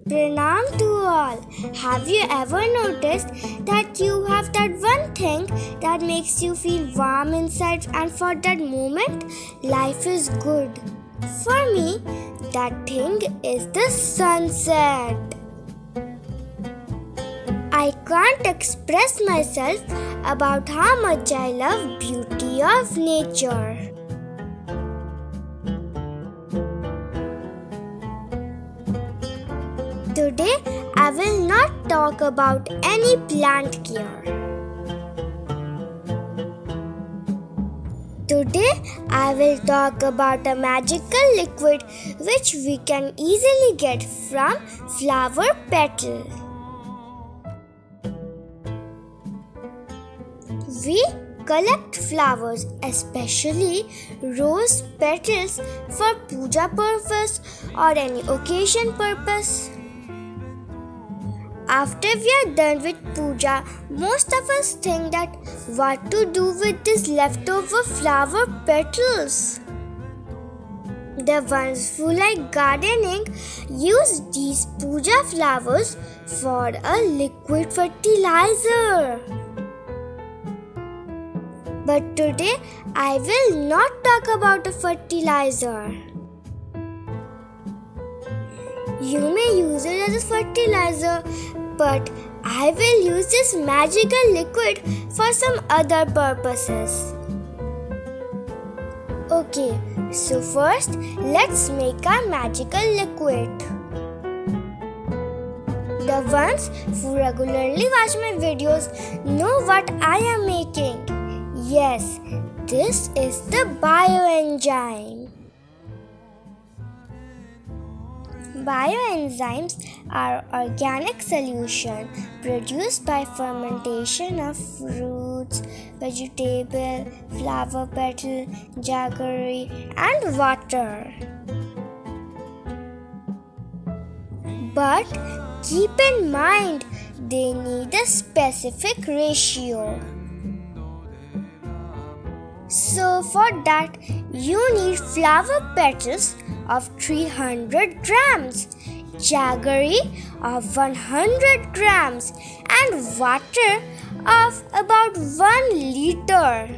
Pranam to all. Have you ever noticed that you have that one thing that makes you feel warm inside, and for that moment, life is good? For me, that thing is the sunset. I can't express myself about how much I love beauty of nature. Today, I will not talk about any plant care. Today, I will talk about a magical liquid which we can easily get from flower petal. We collect flowers, especially rose petals, for puja purpose or any occasion purpose. After we are done with puja, most of us think that what to do with these leftover flower petals. The ones who like gardening use these puja flowers for a liquid fertilizer. But today I will not talk about a fertilizer. You may use it as a fertilizer, but I will use this magical liquid for some other purposes. Okay, so first let's make our magical liquid. The ones who regularly watch my videos know what I am making. Yes, this is the bioenzyme. Bioenzymes are organic solutions produced by fermentation of fruits, vegetable, flower petal, jaggery, and water. But keep in mind, they need a specific ratio. So for that, you need flower petals of 300 grams, jaggery of 100 grams, and water of about 1 liter.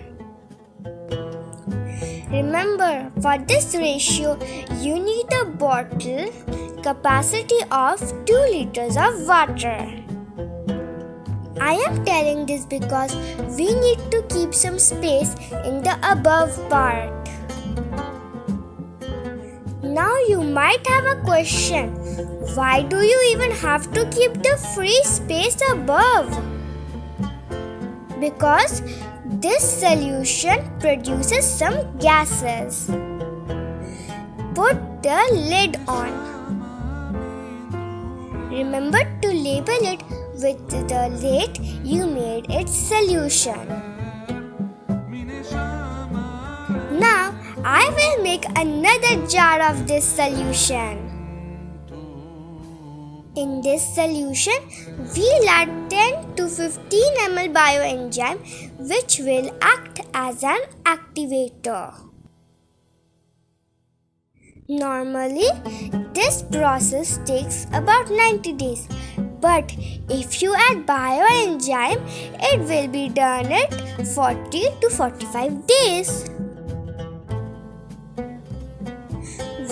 Remember, for this ratio, you need a bottle capacity of 2 liters of water. I am telling this because we need to keep some space in the above part. Now you might have a question. Why do you even have to keep the free space above? Because this solution produces some gases. Put the lid on. Remember to label it with the date you made its solution. Now I will make another jar of this solution. In this solution, we'll add 10 to 15 ml bioenzyme, which will act as an activator. Normally, this process takes about 90 days. But if you add bioenzyme, it will be done at 40 to 45 days.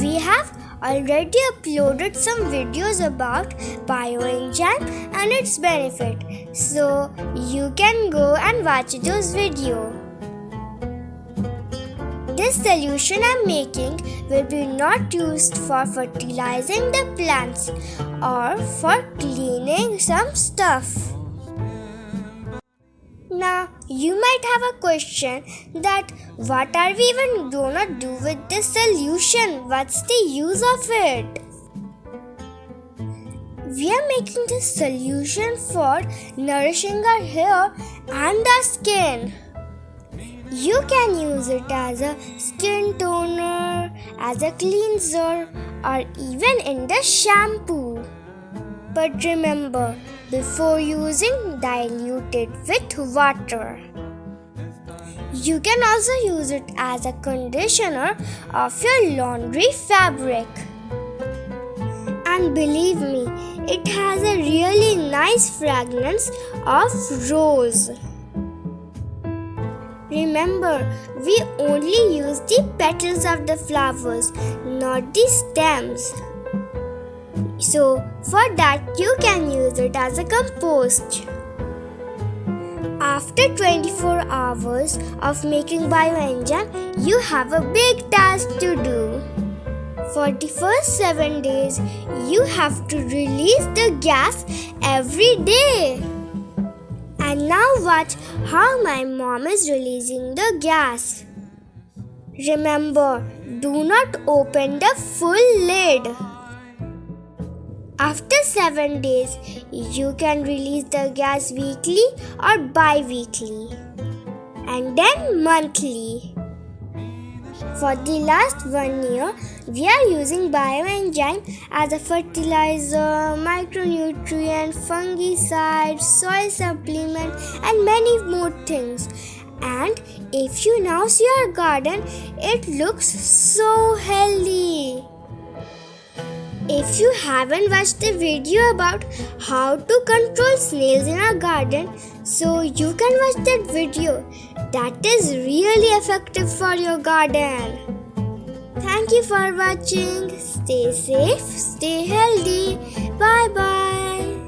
We have already uploaded some videos about bioenzyme and its benefit, so you can go and watch those videos. This solution I am making will be not used for fertilizing the plants or for cleaning some stuff. Now, you might have a question that what are we even gonna do with this solution? What's the use of it? We are making this solution for nourishing our hair and our skin. You can use it as a skin toner, as a cleanser, or even in the shampoo. But remember, before using, dilute it with water. You can also use it as a conditioner of your laundry fabric. and believe me, it has a really nice fragrance of rose. Remember, we only use the petals of the flowers, not the stems. So, for that you can use it as a compost. After 24 hours of making bioenzyme, you have a big task to do. For the first 7 days, you have to release the gas every day. And now watch how my mom is releasing the gas. Remember, do not open the full lid. After 7 days, you can release the gas weekly or bi-weekly, and then monthly. For the last 1 year, we are using bioenzyme as a fertilizer, micronutrient, fungicide, soil supplement, and many more things. And if you now see our garden, it looks so healthy. If you haven't watched the video about how to control snails in our garden, so you can watch that video. That is really effective for your garden. Thank you for watching. Stay safe, stay healthy. Bye bye.